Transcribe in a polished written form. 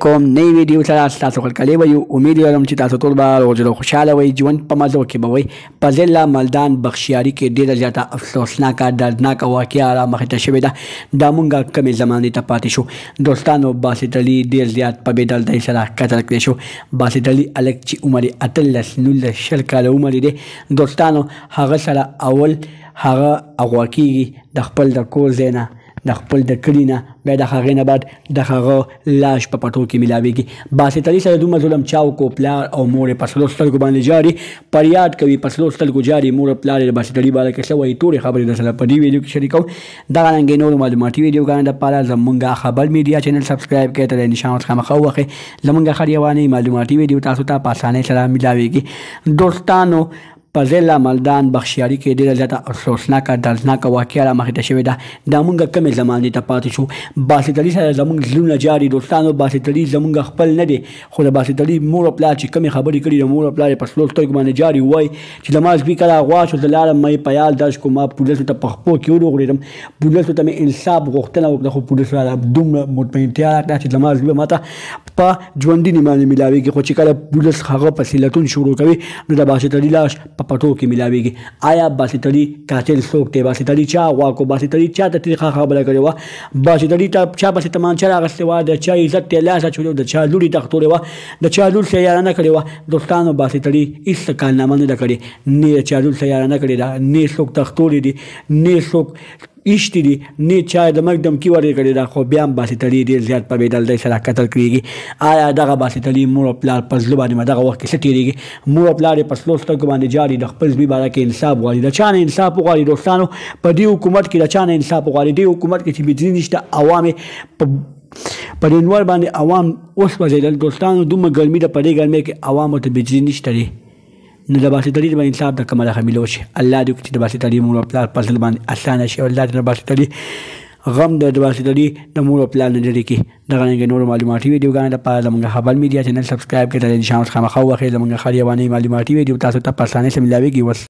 کوم نوی ویډیو سره تاسو خلک یو امید لرم چې تاسو ټول به روزه خوشاله وئ ژوند په مزو کې به وئ په ضلع ملدان بخشیاري کې ډېره زیاته افسوسناکه دردناکه واقعه رامخې ته شوې ده دا مونږ کمې زمانې ته پاتې شو دوستانو باسط علي ډېر زیات په بېدردۍ سره قتل کړی شو باسط علي هلک چې عمر یې 18 19 کاله عمر دی دوستانو هغه سره اول هغه اغوا کېږي د خپل د کور ځای نه د خپل د کلي نه بیا د هغې نه بعد د هغه لاش په پټو کې میلاویږي باسط علي سره دومره ظلم چا وکړو پلار او مور یې په سلو سترګو باندې جاري فریاد کوي په سلو سترګو جاري مور او پلار یې د باسط علي باره کې څه وایي ټولې خبرې درسره په دې ویډیو کې شریکوم دغه رنګې نورو معلوماتي ویډیوګانو دپاره زمونږ خبر میډیا چینل سبسکرایب کړئ ته د نشان ورڅخه مخه ووهئ زمونږ هر یوانې معلوماتي ویډیو تاسو ته په اسانۍ سره میلاویږي دوستانو په ضلع ملدان بخشیاري کې ډېره زیاته افسوسناکه دردناکه واقعه رامخې ته شوې ده دا مونږ کمې زمانې ته پاتې شو باسط علي سره زمونږ زړونه جاري دوستانو باسط علي زمونږ خپل نه دی خو د باسط علي مور او پلار چې کمې خبرې کړي د مور او پلار یې په سلو سترګو باندې جاري وایي چې زما زوی کله غوا شو زه لاړم ما یې په یاد درج کړو ما پولیسو ته په خپو کې ولوغړېدم پولیسو ته مې انصاف غوښتنه وکړه خو پولیسو راته دومره مطمئنتیا راکړه چې زما زوی به ماته په ژوندي باندې میلاویږي خو چې کله پولیس هغه پسې لټون شروع کوي نو د باسط علي لاش په پټو کې میلاویږي آیا باسط علي قاتل څوک دی باسط علي چا غوا کو باسط علي چا ته طریقه خبره کړې وه باسط علي ته چا پسې تمانچه راغستې وه د چا عزت ته لاس اچولی د چا لوړې تختولی وه د چا لور سیاره نه کړې وه دوستانو باسط علي هېڅ کارنامه نه ده کړې نه د چا لور سیاره نه کړې ده نه څوک تختولی دي نه څوک ایشتي دي نه چا د مرګ دمکي ورکړې کړې ده خو بیا هم باسط علي ډېر زیات په بېدردۍ سره قتل کړېږي آیا دغه باسط علي مور او پلار په زړه باندې دغه وخت کې څه تېرېږي مور او پلار یې په سلو سترګو باندې جاري د خپل زوی باره کې انصاف غواړي د چا نه انصاف وغواړي دوستانو په دې حکومت کې د چا نه انصاف وغواړي دې حکومت کې چې بجلي نشته عوام یې په دې نور باندې عوام وسوځېدل دوستانو دومره ګرمي ده په دې ګرمۍ کې عوامو ته بجلي نشته دی نو د باسط علي به انصاف د کومه لخه میلو شي الله دې وکړي چې د باسط علي مور او پلار په زړه باندې اسانه شي او الله دې د باسط علي غم د باسط علي د مور او پلار نه لرې کړي دغه رنګې نورو معلوماتي ویډیوګانو لپاره زموږ خبر میډیا چینل سبسکرایب کړئ د نشان ورڅخه مخه ووهئ زموږ هر یوانۍ معلوماتي ویډیو تاسو ته په اسانۍ سره میلاویږي